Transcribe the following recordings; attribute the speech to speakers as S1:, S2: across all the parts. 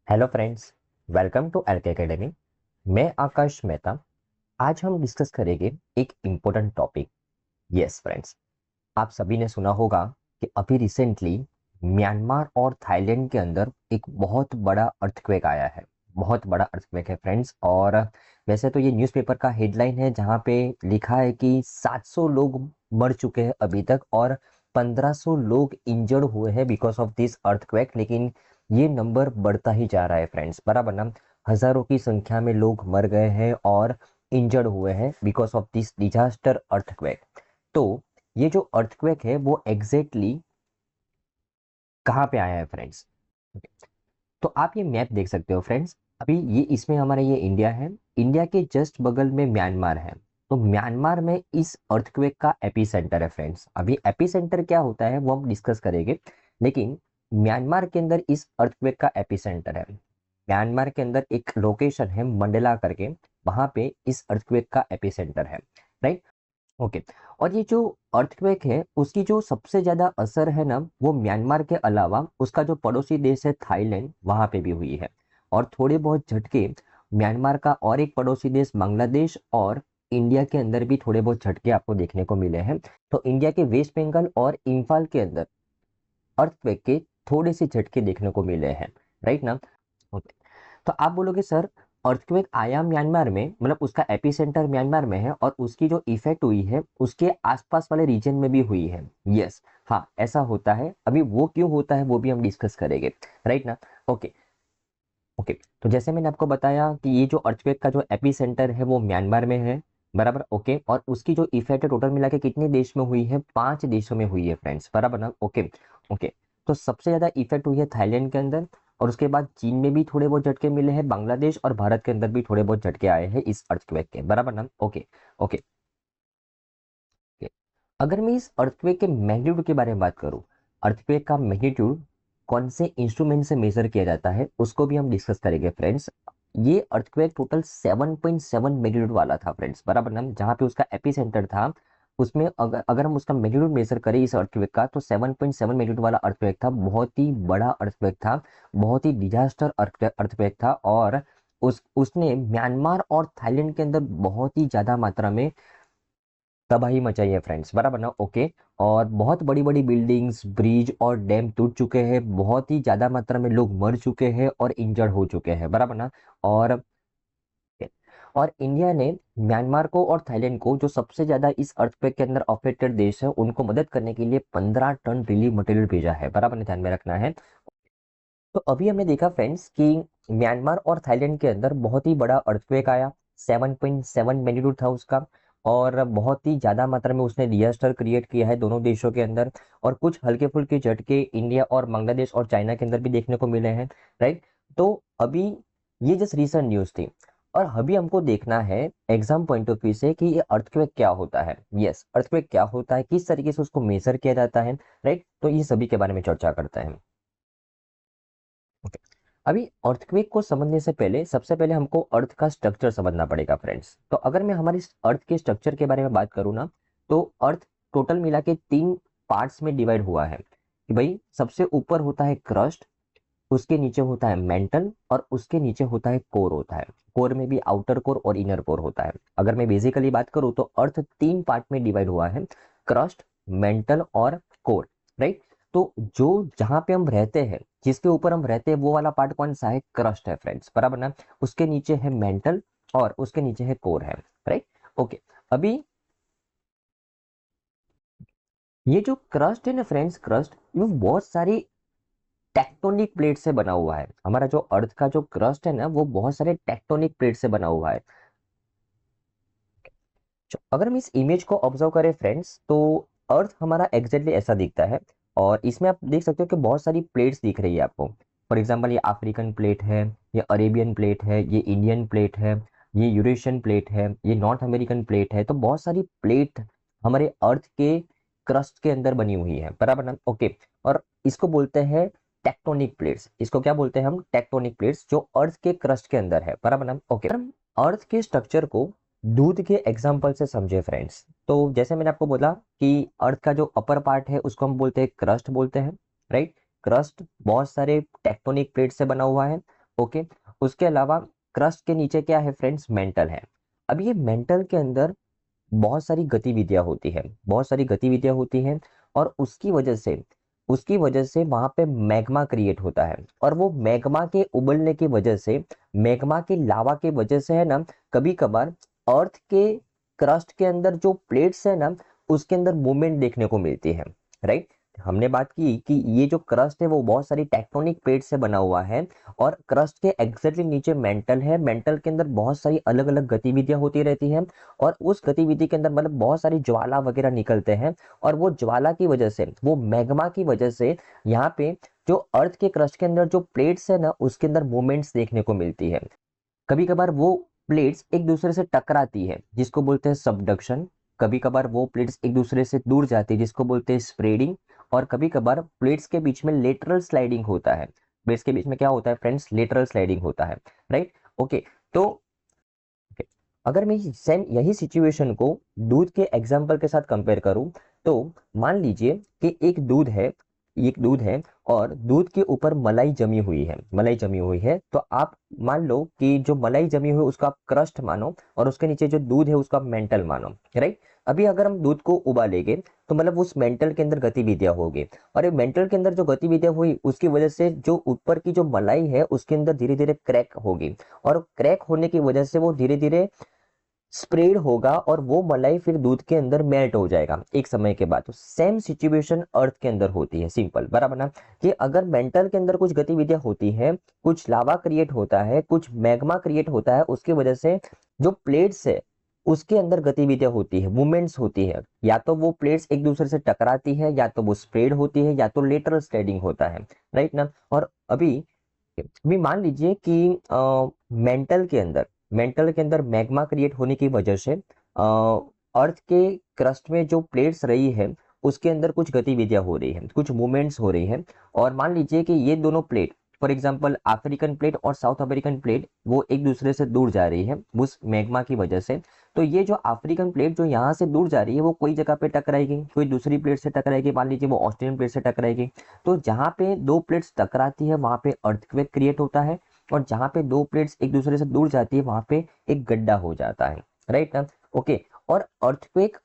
S1: Hello friends, welcome to LK academy. मैं आकाश मेहता। आज हम डिस्कस करेंगे एक इम्पोर्टेंट टॉपिक। यस फ्रेंड्स, आप सभी ने सुना होगा कि अभी रिसेंटली म्यांमार और थाईलैंड के अंदर एक बहुत बड़ा अर्थक्वेक आया है। बहुत बड़ा अर्थक्वेक है फ्रेंड्स। और वैसे तो ये न्यूज़पेपर का हेडलाइन है जहाँ पे लिखा है कि 700 लोग मर चुके हैं अभी तक और 1500 लोग इंजर्ड हुए हैं बिकॉज ऑफ दिस अर्थक्वेक। लेकिन ये नंबर बढ़ता ही जा रहा है फ्रेंड्स, बराबर ना। हजारों की संख्या में लोग मर गए हैं और इंजर्ड हुए हैं because of this disaster earthquake. तो ये जो अर्थक्वेक है वो एग्जैक्टली कहाँ पे आया है फ्रेंड्स? तो आप ये मैप देख सकते हो फ्रेंड्स। अभी ये इसमें हमारा ये इंडिया है। इंडिया के जस्ट बगल में म्यांमार है। तो म्यांमार में इस अर्थक्वेक का एपी सेंटर है फ्रेंड्स। अभी एपी सेंटर क्या होता है वो हम डिस्कस करेंगे। लेकिन म्यांमार के अंदर इस अर्थक्वेक का एपी सेंटर है। म्यांमार के अंदर एक लोकेशन है मंडला करके, वहां पे इस अर्थक्वेक का एपी सेंटर है। राइट। ओके। और ये जो अर्थक्वेक है उसकी जो सबसे ज्यादा असर है ना वो म्यांमार के अलावा उसका जो पड़ोसी देश है थाईलैंड वहां पे भी हुई है। और थोड़े बहुत झटके म्यांमार का और एक पड़ोसी देश बांग्लादेश और इंडिया के अंदर भी थोड़े बहुत झटके आपको देखने को मिले हैं। तो इंडिया के वेस्ट बंगाल और इम्फाल के अंदर अर्थक्वेक के थोड़े से झटके देखने को मिले हैं। राइट ना। ओके। तो आप बोलोगे सर, अर्थक्वेक आया म्यांमार में, मतलब उसका एपिसेंटर म्यांमार में है और उसकी जो इफेक्ट हुई है उसके आसपास वाले रीजन में भी हुई है। यस, हाँ ऐसा होता है। अभी वो क्यों होता है वो भी हम डिस्कस करेंगे। राइट ना। ओके। ओके। तो जैसे मैंने आपको बताया कि ये जो अर्थक्वेक का जो एपिसेंटर है वो म्यांमार में है, बराबर। ओके। और उसकी जो इफेक्ट है टोटल मिला के कितने देश में हुई है? 5 देशों में हुई है फ्रेंड्स, बराबर ना। ओके। ओके। तो सबसे ज्यादा इफेक्ट हुई है थाईलैंड के अंदर, और उसके बाद चीन में भी थोड़े बहुत झटके मिले हैं, बांग्लादेश और भारत के अंदर भी थोड़े बहुत झटके आए हैं इस अर्थक्वेक के, बराबर ना। ओके। ओके। ओके। अगर मैं इस अर्थक्वेक के मैग्नीट्यूड के बारे में बात करूं, अर्थक्वेक का मैग्नीट्यूड कौन से इंस्ट्रूमेंट से मेजर किया जाता है उसको भी हम डिस्कस करेंगे फ्रेंड्स। ये अर्थक्वेक टोटल 7.7 मैग्नीट्यूड वाला था फ्रेंड्स, बराबर ना। जहाँ पे उसका एपिसेंटर था उसमें अगर हम उसका मैग्नीट्यूड मेजर करें इस अर्थक्वेक का तो 7.7 मैग्नीट्यूड वाला अर्थक्वेक था। बहुत ही बड़ा अर्थक्वेक था, बहुत ही डिजास्टर अर्थक्वेक था। और उसने म्यांमार और थाईलैंड के अंदर बहुत ही ज्यादा मात्रा में तबाही मचाई है फ्रेंड्स, बराबर ना। ओके। और बहुत बड़ी बड़ी बिल्डिंग्स, ब्रिज और डैम टूट चुके हैं, बहुत ही ज्यादा मात्रा में लोग मर चुके हैं और इंजर्ड हो चुके हैं, बराबर ना। और और इंडिया ने म्यांमार को और थाईलैंड को, जो सबसे ज्यादा इस अर्थक्वेक के अंदर अफेक्टेड देश है, उनको मदद करने के लिए 15 टन रिलीफ मटेरियल भेजा है, बराबर ने ध्यान में रखना है। तो अभी हमने देखा फ्रेंड्स कि म्यांमार और थाईलैंड के अंदर बहुत ही बड़ा अर्थक्वेक आया। 7.7 मैग्नीट्यूड था उसका। और बहुत ही ज्यादा मात्रा में उसने डिजास्टर क्रिएट किया है दोनों देशों के अंदर। और कुछ हल्के फुल्के झटके इंडिया और बांग्लादेश और चाइना के अंदर भी देखने को मिले हैं। राइट। तो अभी ये जस्ट रीसेंट न्यूज थी। और अभी हमको देखना है एग्जाम पॉइंट ऑफ व्यू से कि ये अर्थक्वेक क्या होता है। यस, अर्थक्वेक क्या होता है, किस तरीके से उसको मेजर किया जाता है। राइट। तो ये सभी के बारे में चर्चा करते हैं। ओके। अभी अर्थक्वेक को समझने से पहले सबसे पहले हमको अर्थ का स्ट्रक्चर समझना पड़ेगा फ्रेंड्स। तो अगर मैं हमारी अर्थ के स्ट्रक्चर के बारे में बात करूँ ना, तो अर्थ टोटल मिला के 3 पार्ट्स में डिवाइड हुआ है। कि भाई सबसे ऊपर होता है क्रस्ट, उसके नीचे होता है मेंटल और उसके नीचे होता है कोर होता है। कोर में भी आउटर कोर और इनर कोर होता है। अगर मैं बेसिकली बात करूँ तो अर्थ 3 पार्ट में डिवाइड हुआ है, क्रस्ट, मेंटल और कोर। राइट। तो जो जहां पे हम रहते हैं, जिसके ऊपर हम रहते हैं, वो वाला पार्ट कौन सा है? क्रस्ट है फ्रेंड्स, बराबर ना। उसके नीचे है मेंटल और उसके नीचे है कोर है। राइट। ओके। अभी ये जो क्रस्ट है ना फ्रेंड्स, क्रस्ट ये बहुत सारी टेक्टोनिक प्लेट से बना हुआ है। हमारा जो अर्थ का जो क्रस्ट है ना वो बहुत सारे टेक्टोनिक प्लेट से बना हुआ है। अगर हम इस इमेज को ऑब्जर्व करें फ्रेंड्स, तो अर्थ हमारा एग्जैक्टली ऐसा दिखता है। और इसमें आप देख सकते हो कि बहुत सारी प्लेट्स दिख रही है आपको। फॉर एग्जांपल ये अफ्रीकन प्लेट है, ये अरेबियन प्लेट है, ये इंडियन प्लेट है, ये यूरेशियन प्लेट है, ये नॉर्थ अमेरिकन प्लेट है। तो बहुत सारी प्लेट हमारे अर्थ के क्रस्ट के अंदर बनी हुई है, बराबर ना। ओके। और इसको बोलते हैं टेक्टोनिक प्लेट्स। इसको क्या बोलते हैं हम? टेक्टोनिक प्लेट्स, जो अर्थ के क्रस्ट के अंदर है, बराबर ना। ओके। अर्थ के स्ट्रक्चर को दूध के एग्जाम्पल से समझे फ्रेंड्स। तो जैसे मैंने आपको बोला कि अर्थ का जो अपर पार्ट है उसको हम बोलते हैं क्रस्ट बोलते हैं। राइट। क्रस्ट बहुत सारे टेक्टोनिक प्लेट से बना हुआ है। ओके, उसके अलावा क्रस्ट के नीचे क्या है फ्रेंड्स, मेंटल है। अब ये मेंटल के अंदर बहुत सारी गतिविधियां होती है, बहुत सारी गतिविधियां होती हैं, और उसकी वजह से वहां पे मैग्मा क्रिएट होता है, और वो मैग्मा के उबलने की वजह से, मैग्मा की लावा की वजह से है ना, कभी कभार अर्थ के क्रस्ट के अंदर जो प्लेट्स है ना, उसके अंदर मूवमेंट देखने को मिलती है, राइट। हमने बात की कि ये जो क्रस्ट है वो बहुत सारी टेक्टोनिक प्लेट से बना हुआ है, और क्रस्ट के एग्जैक्टली नीचे मेंटल है। मेंटल के अंदर बहुत सारी अलग अलग गतिविधियां होती रहती हैं, और उस गतिविधि के अंदर मतलब बहुत सारी ज्वाला वगैरह निकलते हैं, और वो ज्वाला की वजह से, वो मैग्मा की वजह से यहाँ पे जो अर्थ के क्रस्ट के अंदर जो प्लेट्स है ना, उसके अंदर मूवमेंट्स देखने को मिलती है। कभी कभार वो प्लेट्स एक दूसरे से टकराती है, जिसको बोलते हैं सबडक्शन। कभी कभार वो प्लेट्स एक दूसरे से दूर जाती है, जिसको बोलते हैं स्प्रेडिंग। और कभी कभार प्लेट्स के बीच में लेटरल स्लाइडिंग होता है। प्लेट्स के बीच में क्या होता है फ्रेंड्स, लेटरल स्लाइडिंग होता है, राइट। ओके, तो okay, अगर मैं सेम यही सिचुएशन को दूध के एग्जाम्पल के साथ कंपेयर करूं, तो मान लीजिए कि एक दूध है और दूध के ऊपर मलाई जमी हुई है, मलाई जमी हुई है। तो आप मान लो कि जो मलाई जमी हुई है उसका आप क्रस्ट मानो, और उसके नीचे जो दूध है उसका आप मेंटल मानो, राइट। अभी अगर हम दूध को उबालेंगे तो मतलब उस मेंटल के अंदर गतिविधियां होगी, और ये मेंटल के अंदर जो गतिविधियां हुई उसकी वजह से जो ऊपर की जो मलाई है उसके अंदर धीरे धीरे क्रैक होगी, और क्रैक होने की वजह से वो धीरे धीरे स्प्रेड होगा, और वो मलाई फिर दूध के अंदर मेल्ट हो जाएगा एक समय के बाद। तो सेम सिचुएशन अर्थ के अंदर होती है, सिंपल, बराबर ना। कि अगर मेंटल के अंदर कुछ गतिविधियां होती है, कुछ लावा क्रिएट होता है, कुछ मैग्मा क्रिएट होता है, उसकी वजह से जो प्लेट्स है उसके अंदर गतिविधियां होती है, मूवमेंट्स होती है। या तो वो प्लेट्स एक दूसरे से टकराती है, या तो वो स्प्रेड होती है, या तो लेटरल स्लाइडिंग होता है, राइट ना। और अभी मान लीजिए कि मेंटल के अंदर मैग्मा क्रिएट होने की वजह से अर्थ के क्रस्ट में जो प्लेट्स रही है उसके अंदर कुछ गतिविधियां हो रही है, कुछ मूवमेंट्स हो रही है। और मान लीजिए कि ये दोनों plate, for example African plate और साउथ अमेरिकन प्लेट, वो एक दूसरे से दूर जा रही है उस मैग्मा की वजह से। तो ये जो अफ्रीकन प्लेट जो यहाँ से दूर जा रही है वो कोई जगह पे टकराएगी, कोई दूसरी प्लेट से टकराएगी, मान लीजिए वो ऑस्ट्रेलियन प्लेट से टकराएगी। तो जहाँ पे दो प्लेट्स टकराती है वहां पे अर्थक्वेक क्रिएट होता है, और जहां पे दो प्लेट्स एक दूसरे से दूर जाती है वहां पे एक गड्ढा हो जाता है, राइट ना। ओके, और अर्थक्वेक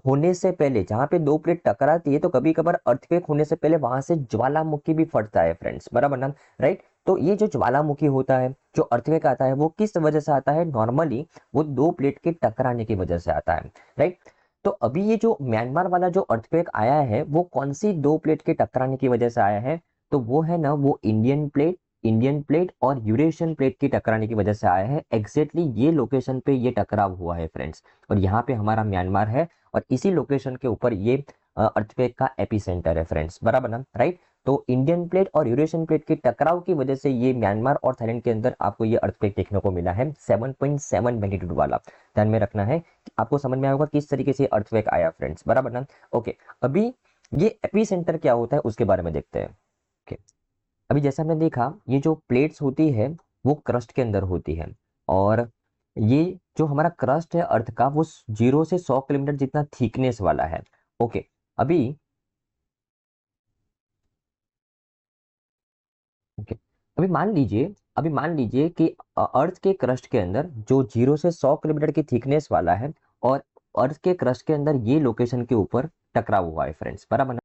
S1: होने से पहले जहां पे दो प्लेट टकराती है, तो कभी कभार अर्थक्वेक होने से पहले वहां से ज्वालामुखी भी फटता है फ्रेंड्स, बराबर ना, राइट। तो ये जो ज्वालामुखी होता है, जो अर्थक्वेक आता है, वो किस वजह से आता है, नॉर्मली वो दो प्लेट के टकराने की वजह से आता है, राइट। तो अभी ये जो म्यांमार वाला जो अर्थक्वेक आया है वो कौन सी दो प्लेट के टकराने की वजह से आया है, तो वो है ना, वो इंडियन प्लेट और यूरेशियन प्लेट की टकराने की वजह से आया है। एग्जैक्टली ये लोकेशन पे ये टकराव हुआ है फ्रेंड्स, और यहाँ पे हमारा म्यांमार है, और इसी लोकेशन के ऊपर ये अर्थक्वेक का एपिसेंटर है फ्रेंड्स, बराबर ना, राइट। तो इंडियन प्लेट और यूरेशियन प्लेट के टकराव की वजह से ये म्यांमार और थाईलैंड के अंदर आपको ये अर्थक्वेक देखने को मिला है 7.7 मैग्नीट्यूड वाला। ध्यान में रखना है, आपको समझ में आएगा किस तरीके से अर्थक्वेक आया फ्रेंड्स, बराबर ना। ओके, अभी ये एपिसेंटर क्या होता है उसके बारे में देखते हैं। ओके, अभी जैसा हमने देखा, ये जो प्लेट्स होती है वो क्रस्ट के अंदर होती है, और ये जो हमारा क्रस्ट है अर्थ का वो 0 से 100 किलोमीटर जितना थिकनेस वाला है। ओके, अभी ओके, अभी मान लीजिए कि अर्थ के क्रस्ट के अंदर जो 0 से 100 किलोमीटर की थिकनेस वाला है, और अर्थ के क्रस्ट के अंदर ये लोकेशन के ऊपर टकराव हुआ है फ्रेंड्स, बराबर ना।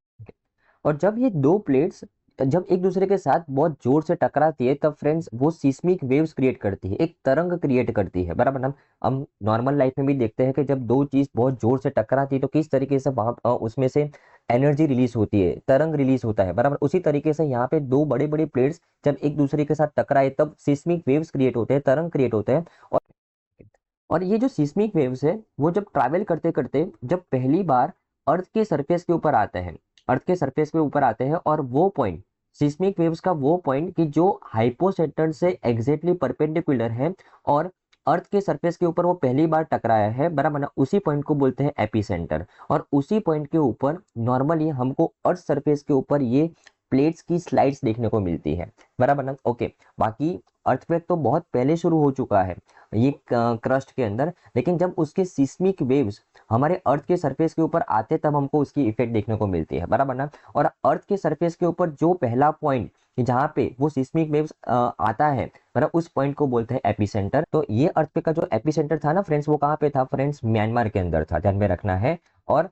S1: और जब ये दो प्लेट्स जब एक दूसरे के साथ बहुत जोर से टकराती है, तब फ्रेंड्स वो सिस्मिक वेव्स क्रिएट करती है, एक तरंग क्रिएट करती है, बराबर ना। हम नॉर्मल लाइफ में भी देखते हैं कि जब दो चीज बहुत जोर से टकराती है तो किस तरीके से वहां उसमें से एनर्जी रिलीज होती है, तरंग रिलीज होता है, बराबर। उसी तरीके से यहाँ पे दो बड़े बड़े प्लेट्स जब एक दूसरे के साथ टकराए तब सिस्मिक वेव्स क्रिएट होते हैं, तरंग क्रिएट होते हैं। और ये जो सिस्मिक वेव्स है वो जब ट्रैवल करते करते जब पहली बार अर्थ के सरफेस के ऊपर आते हैं, अर्थ के सरफेस पे ऊपर आते हैं, और वो पॉइंट, सिस्मिक वेव्स का वो पॉइंट कि जो हाइपोसेंटर से एग्जैक्टली परपेंडिकुलर है, और अर्थ के सरफेस के ऊपर वो पहली बार टकराया है, बराबर ना, उसी पॉइंट को बोलते हैं एपिसेंटर। और उसी पॉइंट के ऊपर नॉर्मली हमको अर्थ सरफेस के ऊपर ये प्लेट्स की स्लाइड्स देखने को मिलती है, बराबर ना। ओके, बाकी अर्थक्वेक तो बहुत पहले शुरू हो चुका है ये क्रस्ट के अंदर, लेकिन जब उसके सिस्मिक वेव्स हमारे अर्थ के सरफेस के ऊपर आते तब हमको उसकी इफेक्ट देखने को मिलती है, बराबर ना। और अर्थ के सरफेस के ऊपर जो पहला पॉइंट कि जहाँ पे वो सिस्मिक वेव्स आता है, मतलब उस पॉइंट को बोलते हैं एपिसेंटर। तो ये अर्थक्वेक का जो एपिसेंटर था ना फ्रेंड्स, वो कहाँ पे था फ्रेंड्स, म्यांमार के अंदर था, ध्यान में रखना है। और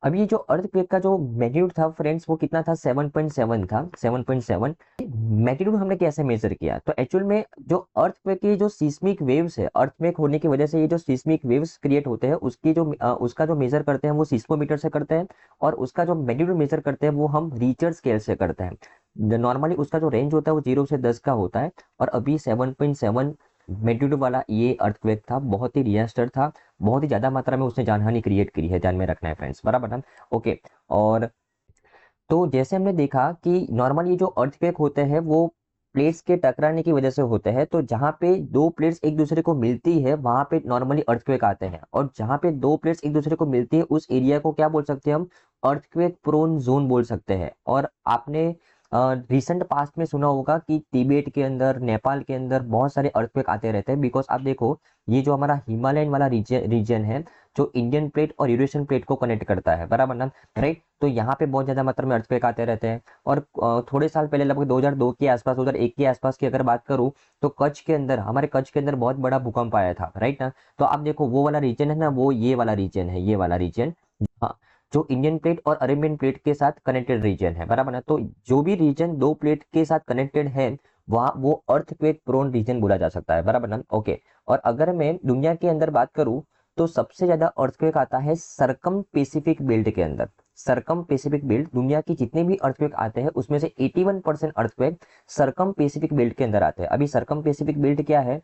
S1: अब ये जो अर्थक्वेक का जो मैग्नीट्यूड था फ्रेंड्स, वो कितना था, 7.7 था, 7.7। मैग्नीट्यूड हमने कैसे मेजर किया, तो एक्चुअल में जो अर्थक्वेक की जो सीस्मिक वेव्स है, अर्थक्वेक होने की वजह से ये जो सीस्मिक वेव्स क्रिएट होते हैं, उसकी जो उसका जो मेजर करते हैं वो सीस्मोमीटर से करते हैं, और उसका जो मैग्नीट्यूड मेजर करते हैं वो हम रिचर स्केल से करते हैं। नॉर्मली उसका जो रेंज होता है वो 0 से 10 का होता है, और अभी 7.7 मैग्नीट्यूड वाला ये अर्थक्वेक था, बहुत ही डिजास्टर था, बहुत ही ज्यादा मात्रा में उसने जानहानि क्रिएट करी है, ध्यान में रखना है फ्रेंड्स, बराबर ना। ओके। और तो जैसे हमने देखा कि नॉर्मल ये जो अर्थक्वेक होते हैं वो प्लेट्स के टकराने की वजह से होते हैं, तो जहाँ पे दो प्लेट्स एक दूसरे को मिलती है वहां पे नॉर्मली अर्थक्वेक आते हैं, और जहाँ पे दो प्लेट्स एक दूसरे को मिलती है उस एरिया को क्या बोल सकते हैं हम, अर्थक्वेक प्रोन जोन बोल सकते हैं। और आपने रिसेंट पास्ट में सुना होगा कि तिब्बत के अंदर, नेपाल के अंदर बहुत सारे अर्थक्वेक आते रहते हैं, बिकॉज आप देखो ये जो हमारा हिमालयन वाला रीजन है, जो इंडियन प्लेट और यूरेशियन प्लेट को कनेक्ट करता है, बराबर ना, राइट। तो यहाँ पे बहुत ज्यादा मात्रा में अर्थक्वेक आते रहते हैं। और थोड़े साल पहले लगभग 2002 के आसपास, 2001 के आसपास की अगर बात करूँ, तो कच्छ के अंदर, हमारे कच्छ के अंदर बहुत बड़ा भूकंप आया था, राइट ना। तो आप देखो वो वाला रीजन है ना, वो ये वाला रीजन है, ये वाला रीजन, हाँ, जो इंडियन प्लेट और अरेबियन प्लेट के साथ कनेक्टेड रीजन है, बराबर ना। तो जो भी रीजन दो प्लेट के साथ कनेक्टेड है वहाँ वो अर्थक्वेक प्रोन रीजन बोला जा सकता है, बराबर ना। ओके। और अगर मैं दुनिया के अंदर बात करूँ, तो सबसे ज्यादा अर्थक्वेक आता है सरकम पैसिफिक बेल्ट के अंदर। सरकम पैसिफिक बेल्ट, दुनिया की जितने भी अर्थक्वेक आते हैं उसमें से 81% अर्थक्वेक सरकम पैसिफिक बेल्ट के अंदर आते हैं। अभी सरकम पैसिफिक बेल्ट क्या है,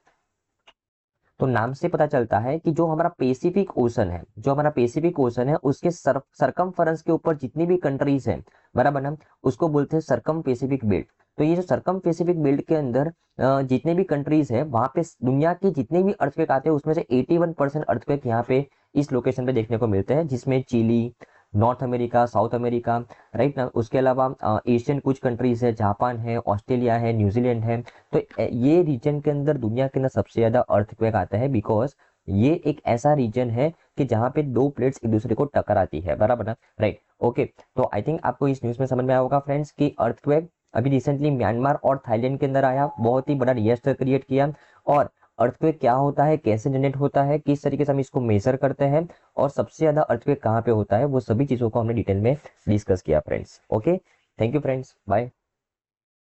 S1: तो नाम से पता चलता है कि जो हमारा पैसिफिक ओशन है, जो हमारा पैसिफिक ओशन है उसके सरकमफेरेंस के ऊपर जितनी भी कंट्रीज हैं, बराबर ना, उसको बोलते हैं सरकम पैसिफिक बेल्ट। तो ये जो सरकम पैसिफिक बेल्ट के अंदर जितने भी कंट्रीज है वहां पे दुनिया के जितने भी अर्थक्वेक आते हैं उसमें से 81% अर्थक्वेक यहाँ पे इस लोकेशन पे देखने को मिलते हैं, जिसमें Chile, North America, South America, right ना, उसके अलावा एशियन कुछ कंट्रीज है, जापान है, ऑस्ट्रेलिया है, न्यूजीलैंड है। तो ये रीजन के अंदर, दुनिया के अंदर सबसे ज्यादा अर्थक्वेक आता है, बिकॉज ये एक ऐसा रीजन है कि जहाँ पे दो प्लेट्स एक दूसरे को टकराती है, बराबर ना, राइट। ओके। तो आई थिंक आपको इस न्यूज में समझ में आया होगा फ्रेंड्स कि अर्थक्वेक अभी रिसेंटली म्यांमार और थाईलैंड के अंदर आया, बहुत ही बड़ा डिजास्टर क्रिएट किया। और अर्थक्वेक क्या होता है, कैसे जनरेट होता है, किस तरीके से हम इसको मेजर करते हैं, और सबसे ज्यादा अर्थक्वेक कहाँ पे होता है, वो सभी चीजों को हमने डिटेल में डिस्कस किया friends. Okay, thank you friends, bye.